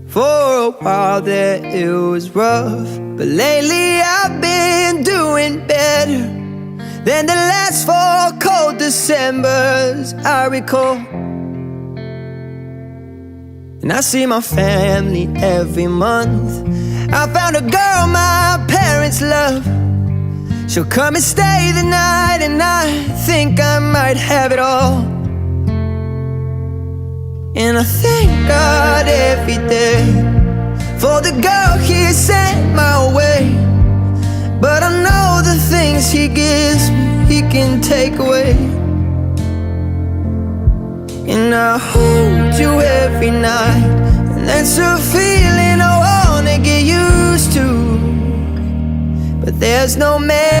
For a while there it was rough, but lately I've been doing better than the last 4 cold Decembers I recall. And I see my family every month. I found a girl my parents love. She'll come and stay the night, and I think I might have it all. And I thank God every day for the girl He sent my way. But I know the things He gives me, He can take away. And I hold you every night, and that's a feeling I wanna get used to. But there's no man